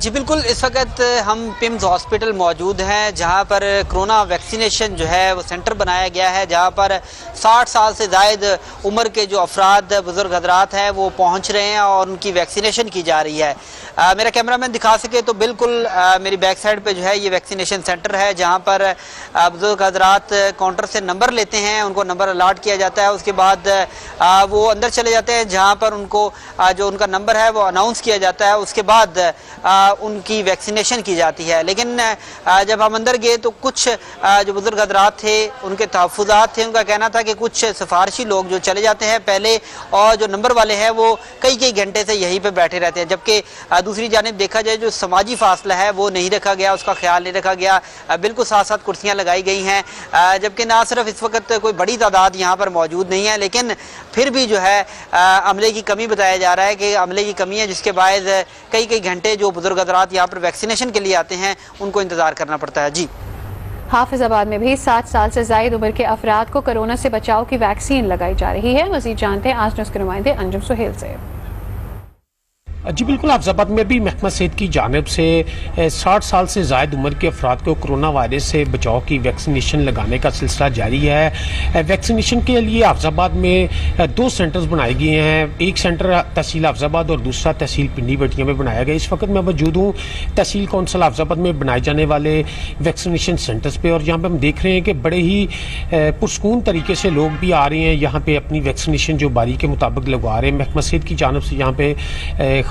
جی بالکل، اس وقت ہم پمز ہاسپٹل موجود ہیں جہاں پر کرونا ویکسینیشن جو ہے وہ سینٹر بنایا گیا ہے، جہاں پر 60 سال سے زائد عمر کے جو افراد بزرگ حضرات ہیں وہ پہنچ رہے ہیں اور ان کی ویکسینیشن کی جا رہی ہے۔ میرا کیمرہ مین دکھا سکے تو بالکل میری بیک سائڈ پہ جو ہے یہ ویکسینیشن سینٹر ہے، جہاں پر بزرگ حضرات کاؤنٹر سے نمبر لیتے ہیں، ان کو نمبر الاٹ کیا جاتا ہے، اس کے بعد وہ اندر چلے جاتے ہیں جہاں پر ان کو جو ان کا نمبر ہے وہ اناؤنس کیا جاتا ہے، اس کے بعد ان کی ویکسینیشن کی جاتی ہے۔ لیکن جب ہم اندر گئے تو کچھ جو بزرگ حضرات تھے ان کے تحفظات تھے، ان کا کہنا تھا کہ کچھ سفارشی لوگ جو چلے جاتے ہیں پہلے اور جو نمبر والے ہیں وہ کئی گھنٹے سے یہیں پہ بیٹھے رہتے ہیں، جبکہ دوسری جانب دیکھا جائے جو سماجی فاصلہ ہے وہ نہیں رکھا گیا، اس کا خیال نہیں رکھا گیا، بالکل ساتھ ساتھ کرسیاں لگائی گئی ہیں، جبکہ نہ صرف اس وقت کوئی بڑی تعداد یہاں پر موجود نہیں ہے، لیکن پھر بھی جو ہے عملے کی کمی بتایا جا رہا ہے کہ عملے کی کمی ہے، جس کے باعث کئی گھنٹے جو بزرگ حضرات یہاں پر ویکسینیشن کے لیے آتے ہیں ان کو انتظار کرنا پڑتا ہے۔ جی حافظ آباد میں بھی 60 سال سے زائد عمر کے افراد کو کورونا سے بچاؤ کی ویکسین لگائی جا رہی ہے۔ مزید جانتے ہیں آج نیوز کے نمائندے انجم سہیل سے۔ جی بالکل، حافظ آباد میں بھی محکمہ صحت کی جانب سے 60 سال سے زائد عمر کے افراد کو کرونا وائرس سے بچاؤ کی ویکسینیشن لگانے کا سلسلہ جاری ہے۔ ویکسینیشن کے لیے حافظ آباد میں 2 سینٹرز بنائے گئے ہیں، ایک سینٹر تحصیل حافظ آباد اور دوسرا تحصیل پنڈی بٹیا میں بنایا گیا۔ اس وقت میں موجود ہوں تحصیل کونسل حافظ آباد میں بنائے جانے والے ویکسینیشن سینٹرز پہ، اور یہاں پہ ہم دیکھ رہے ہیں کہ بڑے ہی پرسکون طریقے سے لوگ بھی آ رہے ہیں یہاں پہ اپنی ویکسینیشن جو باری کے مطابق لگوا رہے ہیں۔ محکمہ صحت کی جانب سے یہاں پہ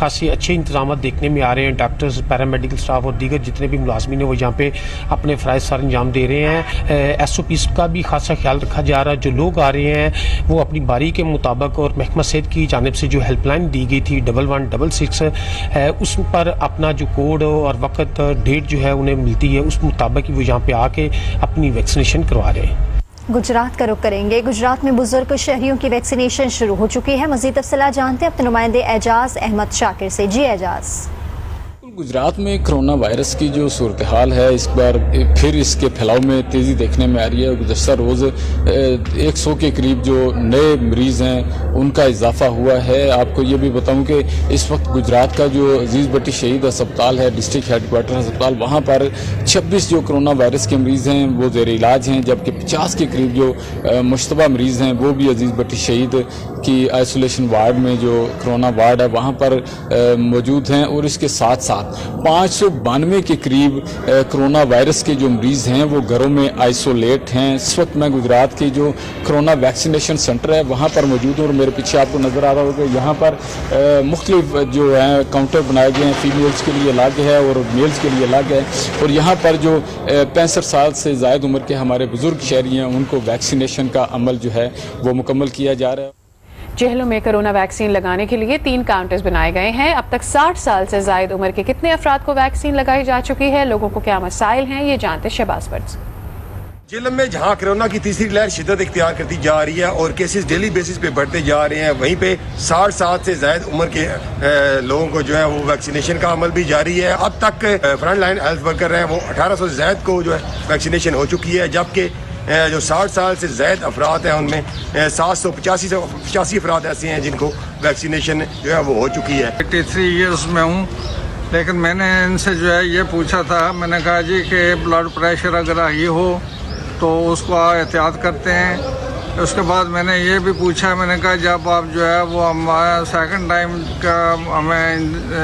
خاصی اچھے انتظامات دیکھنے میں آ رہے ہیں، ڈاکٹرز، پیرامیڈیکل سٹاف اور دیگر جتنے بھی ملازمین ہیں وہ یہاں پہ اپنے فرائض سر انجام دے رہے ہیں۔ ایس او پیز کا بھی خاصا خیال رکھا جا رہا ہے، جو لوگ آ رہے ہیں وہ اپنی باری کے مطابق، اور محکمہ صحت کی جانب سے جو ہیلپ لائن دی گئی تھی 1166 اس پر اپنا جو کوڈ اور وقت ڈیٹ جو ہے انہیں ملتی ہے اس مطابق وہ یہاں پہ آ کے اپنی ویکسینیشن کروا رہے ہیں۔ گجرات کا رخ کریں گے۔ گجرات میں بزرگ شہریوں کی ویکسینیشن شروع ہو چکی ہے۔ مزید تفصیلات جانتے ہیں اپنے نمائندے اعجاز احمد شاکر سے۔ جی اعجاز۔ گجرات میں کرونا وائرس کی جو صورتحال ہے اس بار پھر اس کے پھیلاؤ میں تیزی دیکھنے میں آ رہی ہے۔ گزشتہ روز 100 کے قریب جو نئے مریض ہیں ان کا اضافہ ہوا ہے۔ آپ کو یہ بھی بتاؤں کہ اس وقت گجرات کا جو عزیز بٹی شہید اسپتال ہے، ڈسٹرکٹ ہیڈ کوارٹر اسپتال، وہاں پر 26 جو کرونا وائرس کے مریض ہیں وہ زیر علاج ہیں، جبکہ 50 کے قریب جو مشتبہ مریض ہیں وہ بھی عزیز بٹی شہید کی آئسولیشن وارڈ میں جو کرونا وارڈ ہے وہاں پر موجود ہیں، اور اس کے ساتھ ساتھ 592 کے قریب کرونا وائرس کے جو مریض ہیں وہ گھروں میں آئسولیٹ ہیں۔ اس وقت میں گجرات کی جو کرونا ویکسینیشن سینٹر ہے وہاں پر موجود ہوں، اور میرے پیچھے آپ کو نظر آ رہا ہوگا یہاں پر مختلف جو ہیں کاؤنٹر بنائے گئے ہیں، فیمیلز کے لیے الگ ہے اور میلز کے لیے الگ ہے، اور یہاں پر جو 65 سال سے زائد عمر کے ہمارے بزرگ شہری ہیں ان کو ویکسینیشن کا عمل جو ہے وہ مکمل کیا جا رہا ہے۔ جہلوں میں کرونا ویکسین لگانے کے لیے 3 کاؤنٹرز بنائے گئے ہیں۔ اب تک 60 سال سے زائد عمر کے کتنے افراد کو ویکسین لگائی جا چکی ہے، لوگوں کو کیا مسائل ہیں، یہ جانتے شہباز برز۔ جہلم میں جہاں کرونا کی تیسری لہر شدت اختیار کرتی جا رہی ہے اور کیسز ڈیلی بیسس پہ بڑھتے جا رہے ہیں، وہیں پہ 60 سال سے زائد عمر کے لوگوں کو جو ہے وہ ویکسینیشن کا عمل بھی جاری ہے۔ اب تک فرنٹ لائن ہیلتھ ورکر ہیں وہ 1800 سے زائد کو جو ہے ویکسینیشن ہو چکی ہے، جبکہ جو 60 سال سے زائد افراد ہیں ان میں 785 افراد ایسے ہیں جن کو ویکسینیشن جو ہے وہ ہو چکی ہے۔ 83 ایئرس میں ہوں، لیکن میں نے ان سے جو ہے یہ پوچھا تھا، میں نے کہا جی کہ بلڈ پریشر اگر ہائی ہو تو اس کو احتیاط کرتے ہیں۔ اس کے بعد میں نے یہ بھی پوچھا، میں نے کہا جب آپ جو ہے وہ ہمارا سیکنڈ ٹائم کا ہمیں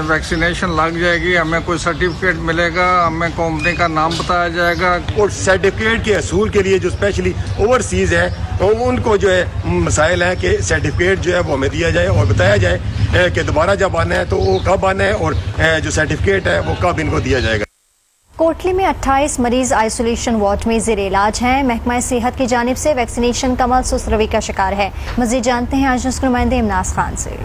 ویکسینیشن لگ جائے گی، ہمیں کوئی سرٹیفکیٹ ملے گا، ہمیں کمپنی کا نام بتایا جائے گا، اور سرٹیفکیٹ کے حصول کے لیے جو اسپیشلی اوورسیز ہے ان کو جو ہے مسائل ہیں کہ سرٹیفکیٹ جو ہے وہ ہمیں دیا جائے اور بتایا جائے کہ دوبارہ جب آنا ہے تو وہ کب آنا ہے، اور جو سرٹیفکیٹ ہے وہ کب ان کو دیا جائے گا۔ کوٹلی میں 28 مریض آئسولیشن وارڈ میں زیر علاج ہیں۔ محکمہ صحت کی جانب سے ویکسینیشن کا عمل سست روی کا شکار ہے۔ مزید جانتے ہیں آج نیوز کے نمائندے امناز خان سے۔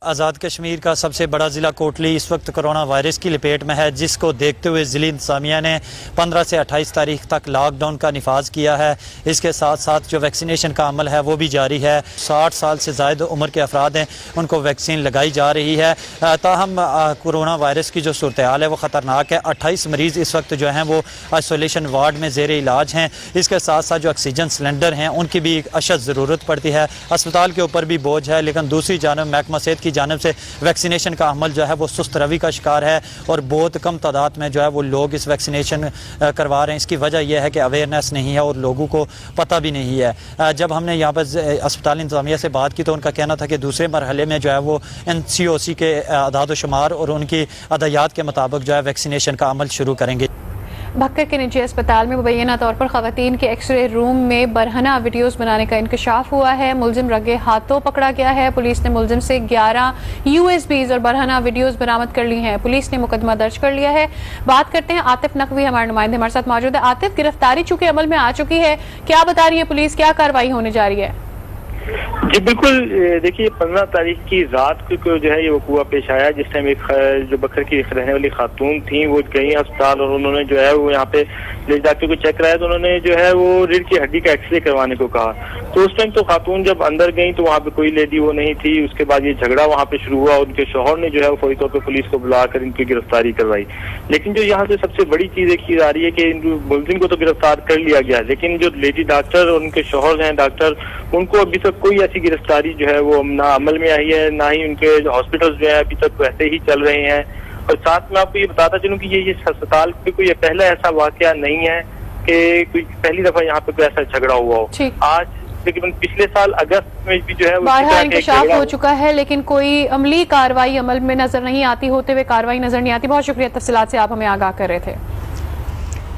آزاد کشمیر کا سب سے بڑا ضلع کوٹلی اس وقت کرونا وائرس کی لپیٹ میں ہے، جس کو دیکھتے ہوئے ضلع انتظامیہ نے 15 سے 28 تاریخ تک لاک ڈاؤن کا نفاذ کیا ہے۔ اس کے ساتھ ساتھ جو ویکسینیشن کا عمل ہے وہ بھی جاری ہے۔ 60 سال سے زائد عمر کے افراد ہیں ان کو ویکسین لگائی جا رہی ہے۔ تاہم کرونا وائرس کی جو صورتحال ہے وہ خطرناک ہے۔ 28 مریض اس وقت جو ہیں وہ آئسولیشن وارڈ میں زیر علاج ہیں۔ اس کے ساتھ ساتھ جو آکسیجن سلنڈر ہیں ان کی بھی اشد ضرورت پڑتی ہے۔ اسپتال کے اوپر بھی بوجھ ہے، لیکن دوسری جانب محکمہ صحت کی کی جانب سے ویکسینیشن کا عمل جو ہے وہ سست روی کا شکار ہے اور بہت کم تعداد میں جو ہے وہ لوگ اس ویکسینیشن کروا رہے ہیں. اس کی وجہ یہ ہے کہ اویئرنیس نہیں ہے اور لوگوں کو پتہ بھی نہیں ہے. جب ہم نے یہاں پر اسپتال انتظامیہ سے بات کی تو ان کا کہنا تھا کہ دوسرے مرحلے میں جو ہے وہ NCOC کے اعداد و شمار اور ان کی ہدایات کے مطابق جو ہے ویکسینیشن کا عمل شروع کریں گے. بھکر کے نجی اسپتال میں مبینہ طور پر خواتین کے ایکس رے روم میں برہنہ ویڈیوز بنانے کا انکشاف ہوا ہے. ملزم رگے ہاتھوں پکڑا گیا ہے. پولیس نے ملزم سے 11 USBs اور برہنہ ویڈیوز برآمد کر لی ہیں. پولیس نے مقدمہ درج کر لیا ہے. بات کرتے ہیں عاطف نقوی, ہمارے نمائندے ہمارے ساتھ موجود ہے. عاطف, گرفتاری چونکہ عمل میں آ چکی ہے, کیا بتا رہی ہے پولیس, کیا کارروائی ہونے جا رہی ہے؟ جی بالکل, دیکھیے 15 تاریخ کی رات کو جو ہے یہ وقوع پیش آیا جس ٹائم ایک جو بکر کی رہنے والی خاتون تھیں وہ گئی اسپتال اور انہوں نے جو ہے وہ یہاں پہ ڈاکٹر کو چیک کرایا تو انہوں نے جو ہے وہ ریڑھ کی ہڈی کا ایکس رے کروانے کو کہا. تو اس ٹائم تو خاتون جب اندر گئی تو وہاں پہ کوئی لیڈی وہ نہیں تھی. اس کے بعد یہ جھگڑا وہاں پہ شروع ہوا. ان کے شوہر نے جو ہے وہ فوری طور پہ پولیس کو بلا کر ان کی گرفتاری کروائی. لیکن جو یہاں سے سب سے بڑی چیز ایک چیز آ رہی ہے کہ ملزم کو تو گرفتار کر لیا گیا لیکن جو لیڈی ڈاکٹر اور ان کے شوہر ہیں ڈاکٹر, ان کو ابھی تک کوئی ایسی گرفتاری جو ہے وہ نہ عمل میں آئی ہے, نہ ہی ان کے ہاسپٹل جو ہیں ابھی تک ویسے ہی چل رہے ہیں. اور ساتھ میں آپ کو یہ بتاتا چلوں کہ یہ اسپتال پہ کوئی پہلا ایسا واقعہ نہیں ہے کہ کوئی پہلی دفعہ یہاں پہ کوئی ایسا جھگڑا ہوا ہو. آج تقریباً پچھلے سال اگست میں بھی جو ہے بارہا انکشاف ہو چکا ہے لیکن کوئی عملی کارروائی عمل میں نظر نہیں آتی, ہوتے ہوئے کارروائی نظر نہیں آتی. بہت شکریہ تفصیلات سے آپ ہمیں آگاہ کر رہے تھے.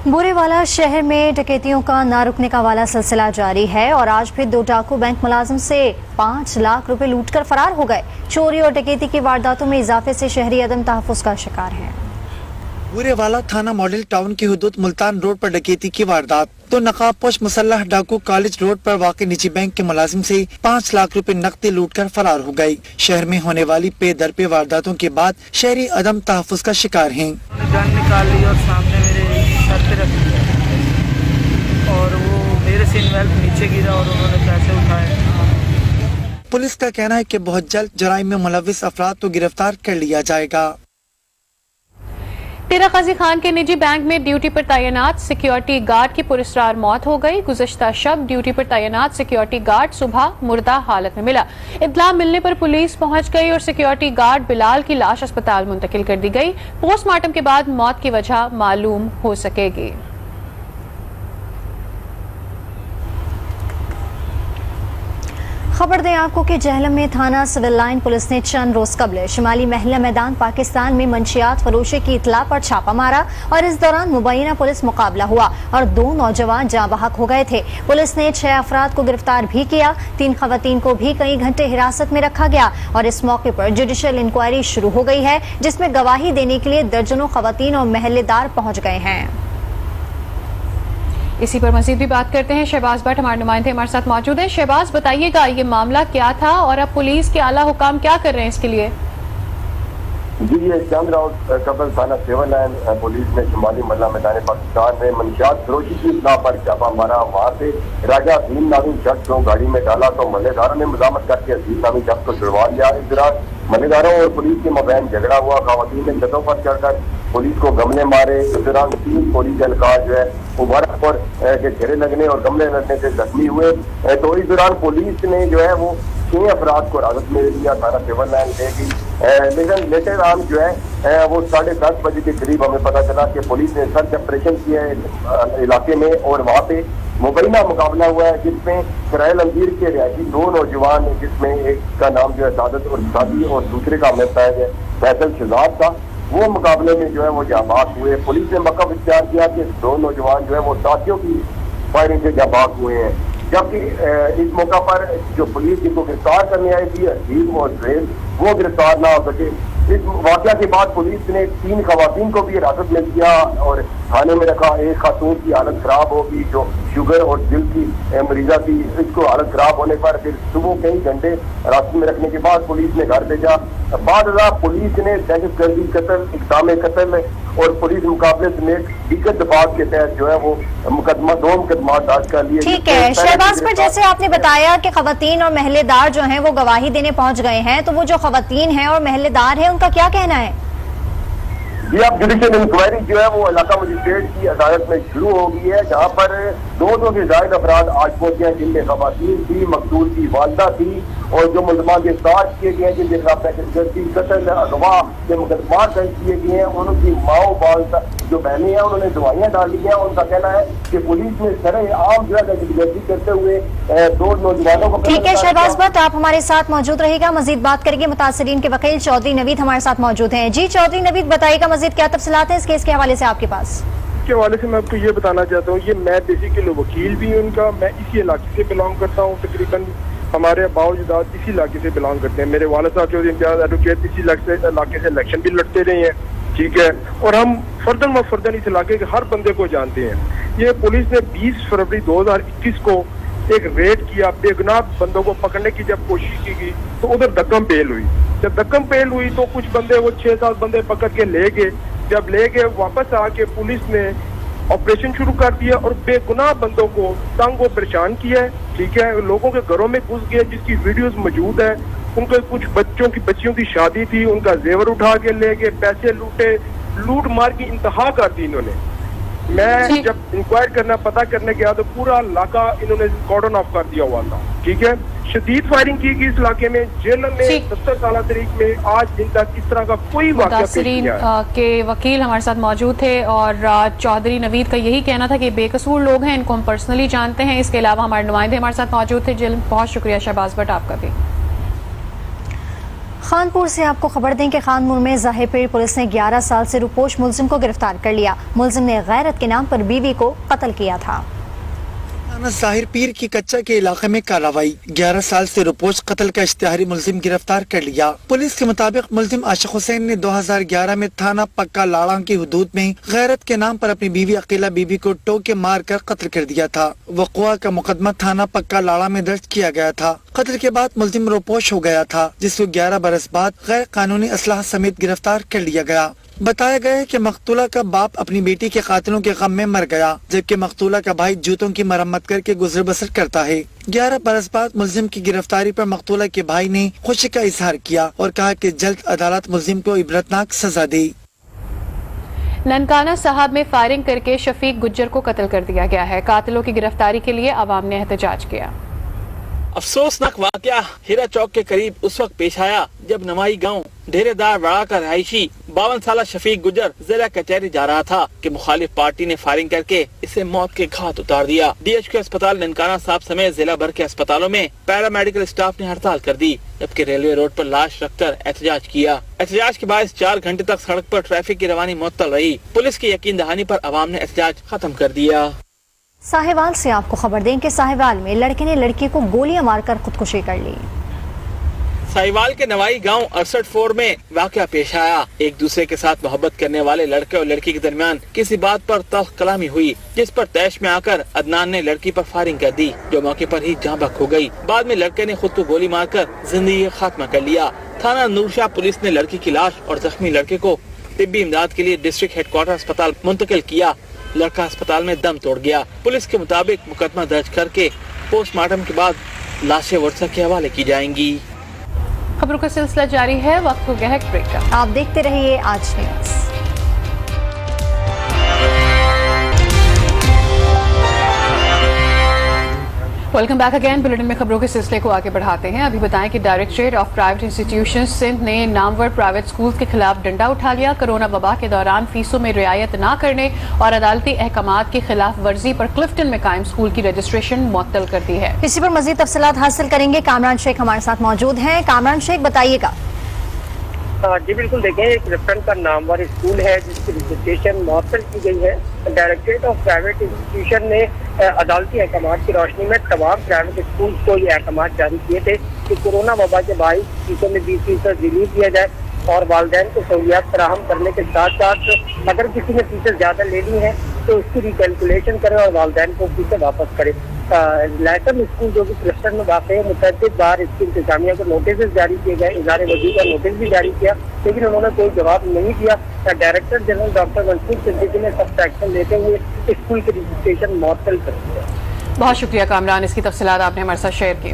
بورے والا شہر میں ڈکیتیوں کا نہ رکنے کا والا سلسلہ جاری ہے اور آج پھر 2 ڈاکو بینک ملازم سے 5 لاکھ روپے لوٹ کر فرار ہو گئے. چوری اور ڈکیتی کی وارداتوں میں اضافے سے شہری عدم تحفظ کا شکار ہیں. بورے والا تھانہ ماڈل ٹاؤن کی حدود ملتان روڈ پر ڈکیتی کی واردات. تو نقاب پوش مسلح ڈاکو کالج روڈ پر واقع نجی بینک کے ملازم سے 5 لاکھ روپے نقدی لوٹ کر فرار ہو گئی. شہر میں ہونے والی پے در پے وارداتوں کے بعد شہری عدم تحفظ کا شکار ہیں. گن نکال لی اور سامنے میرے سر پہ رکھ دیا اور وہ میرے سے انویلپ نیچے گرا اور انہوں نے پیسے اٹھائے. پولیس کا کہنا ہے کہ بہت جلد جرائم میں ملوث افراد کو گرفتار کر لیا جائے گا. ٹیرہ قاضی خان کے نجی بینک میں ڈیوٹی پر تعینات سیکیورٹی گارڈ کی پراسرار موت ہو گئی. گزشتہ شب ڈیوٹی پر تعینات سیکیورٹی گارڈ صبح مردہ حالت میں ملا. اطلاع ملنے پر پولیس پہنچ گئی اور سیکیورٹی گارڈ بلال کی لاش اسپتال منتقل کر دی گئی. پوسٹ مارٹم کے بعد موت کی وجہ معلوم ہو سکے گی. خبر دیں آپ کو کہ جہلم میں تھانہ سول لائن پولیس نے چند روز قبل شمالی محلہ میدان پاکستان میں منشیات فروشی کی اطلاع پر چھاپا مارا اور اس دوران مبینہ پولیس مقابلہ ہوا اور 2 نوجوان جاں بحق ہو گئے تھے. پولیس نے 6 افراد کو گرفتار بھی کیا. 3 خواتین کو بھی کئی گھنٹے حراست میں رکھا گیا اور اس موقع پر جوڈیشل انکوائری شروع ہو گئی ہے جس میں گواہی دینے کے لیے درجنوں خواتین اور محلے دار پہنچ گئے ہیں. اسی پر مزید بھی بات کرتے ہیں. شہباز بٹ ہمارے نمائندے ہمارے ساتھ موجود ہیں. شہباز, بتائیے گا یہ معاملہ کیا تھا اور اب پولیس کے اعلیٰ حکام کیا کر رہے ہیں اس کے لیے؟ جی, یہ چند روز قبل تھانہ سول لائن پولیس نے شمالی محلہ میدان پاکستان میں منشیات فروشی کی اطلاع پر چھاپا مارا. وہاں سے راجہ حسین نامی شخص کو گاڑی میں ڈالا تو محلے داروں نے مزاحمت کر کے حسین نامی شخص کو چھڑوا لیا. اس دوران محلے داروں اور پولیس کے مابین جھگڑا ہوا. خواتین نے چھتوں پر چڑھ کر پولیس کو گملے مارے. اس دوران 3 پولیس اہلکار جو ہے مبارک پر کے گھیرے لگنے اور گملے لگنے سے زخمی ہوئے. تو اس دوران پولیس نے جو ہے وہ 6 افراد کو حراست میں لیا, تھانہ سول لائن لے گئی. لیکن لیٹر آن جو ہے وہ 10:30 بجے کے قریب ہمیں پتہ چلا کہ پولیس نے سرچ آپریشن کیا ہے علاقے میں اور وہاں پہ مبینہ مقابلہ ہوا ہے جس میں کرائل امیر کے رہائشی 2 نوجوان جس میں ایک کا نام جو ہے سعادت اور سادی اور دوسرے کا فیصل شہزاد تھا, وہ مقابلے میں جو ہے وہ جاں بحق ہوئے. پولیس نے موقف اختیار کیا کہ 2 نوجوان جو ہے وہ ساتھیوں کی فائرنگ سے جاں بحق ہوئے ہیں. جبکہ اس موقع پر جو پولیس جن کو گرفتار کرنے آئی تھی حسین اور زید وہ گرفتار نہ ہو سکے. اس واقعہ کے بعد پولیس نے 3 خواتین کو بھی حراست میں لیا اور تھانے میں رکھا. ایک خاتون کی حالت خراب ہوگی جو شوگر اور دل کی مریضہ تھی. اس کو حالت خراب ہونے پر پھر صبح کئی گھنٹے حراست میں رکھنے کے بعد پولیس نے گھر بھیجا. بعد پولیس نے دہشت گردی قتل, اقدام قتل اور پولیس مقابلے سمیت دیگر دفعات کے تحت جو ہے وہ 2 مقدمات درج کر لیے. ٹھیک ہے شہباز, پر جیسے آپ نے بتایا کہ خواتین اور محلے دار جو ہیں وہ گواہی دینے پہنچ گئے ہیں, تو وہ جو خواتین ہیں اور محلے دار ہیں ان کا کیا کہنا ہے؟ یہ اب جوڈیشل انکوائری جو ہے وہ علاقہ مجسٹریٹ کی عدالت میں شروع ہو گئی ہے، جہاں پر 200 سے زائد افراد آج پہنچے ہیں، جن میں خواتین تھی، مقتول کی والدہ تھی، اور جو ملزمان کے ساتھ کیے گئے ہیں، جن کے خلاف دہشتگردی، قتل، اغوا کے مقدمات درج کیے گئے ہیں، ان کی ماؤ باپ جو بہنیں ہیں انہوں نے دوائیاں ڈالی ہیں۔ ان کا کہنا ہے کہ پولیس نے سرے عام جو ہے دہشتگردی کرتے ہوئے 2 نوجوانوں کو۔ ٹھیک ہے شہباز بٹ، آپ ہمارے ساتھ موجود رہے گا، مزید بات کریں گے۔ متاثرین کے وکیل چودھری نوید ہمارے ساتھ موجود ہیں۔ جی چودھری نوید، بتائیے گا مزید کیا تفصیلات ہیں اس کیس کے حوالے سے آپ کے پاس؟ اس کے حوالے سے میں آپ کو یہ بتانا چاہتا ہوں، یہ میں بیسیکلی وکیل بھی ہوں ان کا، میں اسی علاقے سے بلانگ کرتا ہوں، تقریباً ہمارے ابا و اجداد اسی علاقے سے بلانگ کرتے ہیں۔ میرے والد صاحب چودھری امتیاز ایڈوکیٹ اسی علاقے سے الیکشن بھی لڑتے رہے ہیں، ٹھیک ہے، اور ہم فردن و فردن اس علاقے کے ہر بندے کو جانتے ہیں۔ یہ پولیس نے 20 فروری 2021 کو ایک ریڈ کیا، بے گناہ بندوں کو پکڑنے کی جب کوشش کی گئی تو ادھر دکم پیل ہوئی۔ جب دکم پیل ہوئی تو کچھ بندے، وہ 6-7 بندے پکڑ کے لے گئے۔ جب لے گئے واپس آ کے پولیس نے آپریشن شروع کر دیا اور بے گناہ بندوں کو تنگ و پریشان کیا ہے، ٹھیک ہے، لوگوں کے گھروں میں گھس گئے، جس کی ویڈیوز موجود ہے۔ ان کے کچھ بچیوں کی شادی تھی، ان کا زیور اٹھا کے لے گئے، پیسے لوٹے، لوٹ مار کی انتہا کر دی انہوں نے۔ میں جب انکوائر کرنا پتہ کرنے گیا تو پورا علاقہ انہوں نے کارڈن آف کر دیا ہوا تھا، ٹھیک ہے۔ شدید فائرنگ کی گئی اس علاقے میں، جیل میں 70 سالہ تاریخ میں آج دن تک اس طرح کا کوئی واقعہ پیش نہیں آیا۔ کے وکیل ہمارے ساتھ موجود تھے اور چودھری نوید کا یہی کہنا تھا کہ بے قصور لوگ ہیں، ان کو ہم پرسنلی جانتے ہیں۔ اس کے علاوہ ہمارے نمائندے ہمارے ساتھ موجود تھے جیل۔ بہت شکریہ شہباز بٹ آپ کا بھی۔ خانپور سے آپ کو خبر دیں کہ خانپور میں ظاہر پیر پولیس نے 11 سال سے روپوش ملزم کو گرفتار کر لیا۔ ملزم نے غیرت کے نام پر بیوی کو قتل کیا تھا۔ ظاہر پیر کی کچا کے علاقے میں کارروائی، 11 سال سے روپوش قتل کا اشتہاری ملزم گرفتار کر لیا۔ پولیس کے مطابق ملزم عاشق حسین نے 2011 میں تھانہ پکا لاڑا کی حدود میں غیرت کے نام پر اپنی بیوی عقیلہ بیوی کو ٹوکے مار کر قتل کر دیا تھا۔ وقوع کا مقدمہ تھانہ پکا لاڑا میں درج کیا گیا تھا۔ قتل کے بعد ملزم روپوش ہو گیا تھا، جس کو 11 برس بعد غیر قانونی اسلحہ سمیت گرفتار کر لیا گیا۔ بتایا گیا ہے کہ مقتولہ کا باپ اپنی بیٹی کے قاتلوں کے غم میں مر گیا، جبکہ مقتولہ کا بھائی جوتوں کی مرمت کر کے گزر بسر کرتا ہے۔ 11 برس بعد ملزم کی گرفتاری پر مقتولہ کے بھائی نے خوشی کا اظہار کیا اور کہا کہ جلد عدالت ملزم کو عبرتناک سزا دے۔ ننکانہ صاحب میں فائرنگ کر کے شفیق گجر کو قتل کر دیا گیا ہے۔ قاتلوں کی گرفتاری کے لیے عوام نے احتجاج کیا۔ افسوسناک واقعہ ہیرا چوک کے قریب اس وقت پیش آیا جب نوائی گاؤں ڈھیرے دار وڑا کا رہائشی 52 سالہ شفیق گجر ضلع کچہری جا رہا تھا کہ مخالف پارٹی نے فائرنگ کر کے اسے موت کے گھاٹ اتار دیا۔ ڈی ایچ کے اسپتال ننکانہ صاحب سمیت ضلع بھر کے اسپتالوں میں پیرا میڈیکل اسٹاف نے ہڑتال کر دی، جبکہ ریلوے روڈ پر لاش رکھ کر احتجاج کیا۔ احتجاج کے باعث 4 گھنٹے تک سڑک پر ٹریفک کی روانی معطل رہی۔ پولیس کی یقین دہانی پر عوام نے احتجاج ختم کر دیا۔ ساہیوال سے آپ کو خبر دیں کہ ساہیوال میں لڑکے نے لڑکی کو گولیاں مار کر خودکشی کر لی۔ ساہیوال کے نوائی گاؤں 68 میں واقعہ پیش آیا۔ ایک دوسرے کے ساتھ محبت کرنے والے لڑکے اور لڑکی کے درمیان کسی بات پر تلخ کلامی ہوئی، جس پر طیش میں آ کر عدنان نے لڑکی پر فائرنگ کر دی، جو موقع پر ہی جاں بحق ہو گئی۔ بعد میں لڑکے نے خود کو گولی مار کر زندگی کا خاتمہ کر لیا۔ تھانہ نورشاہ پولیس نے لڑکی کی لاش اور زخمی لڑکے کو طبی امداد کے لیے ڈسٹرکٹ ہیڈ کوارٹر اسپتال منتقل کیا۔ لڑکا اسپتال میں دم توڑ گیا۔ پولیس کے مطابق مقدمہ درج کر کے پوسٹ مارٹم کے بعد لاشیں ورثہ کے حوالے کی جائیں گی۔ خبروں کا سلسلہ جاری ہے، وقت ہو گیا ہے ایک بریک کا۔ آپ دیکھتے رہیے آج news. Welcome back again. Bulletin میں خبروں کے سلسلے کو آگے بڑھاتے ہیں۔ ابھی بتائیں کہ directorate of private institution Sindh نے نامور پرائیویٹ اسکولز کے خلاف ڈنڈا اٹھا لیا۔ کرونا وبا کے دوران فیسوں میں رعایت نہ کرنے اور عدالتی احکامات کی خلاف ورزی پر کلفٹن میں قائم اسکول کی رجسٹریشن معطل کر دی ہے۔ اسی پر مزید تفصیلات حاصل کریں گے، کامران شیخ ہمارے ساتھ موجود ہیں۔ کامران شیخ بتائیے گا۔ جی بالکل، دیکھیں ایک کلفٹن کا نامور اسکول ہے جس کی رجسٹریشن معطل کی گئی ہے۔ ڈائریکٹریٹ آف پرائیویٹ انسٹیٹیوشن نے عدالتی احکامات کی روشنی میں تمام پرائیویٹ اسکول کو یہ احکامات جاری کیے تھے کہ کورونا وبا کے باعث فیسوں میں 20% ریلیف دیا جائے اور والدین کو سہولیات فراہم کرنے کے ساتھ ساتھ اگر کسی نے فیسیں زیادہ لینی ہے تو اس کی ریکیلکولیشن کرے اور والدین کو فیسیں واپس کرے۔ لائٹن اسکول جو کہ کلسٹر میں واقع ہے، متعدد بار اس کی انتظامیہ کو نوٹسز جاری کیے گئے، اظہار وجود کا نوٹس بھی جاری کیا، لیکن انہوں نے کوئی جواب نہیں دیا۔ ڈائریکٹر جنرل ڈاکٹر منصور صدیقی نے سخت ایکشن لیتے ہوئے اسکول کی رجسٹریشن معطل کر دی ہے۔ بہت شکریہ کامران، اس کی تفصیلات آپ نے ہمارے ساتھ شیئر کی۔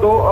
2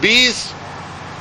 20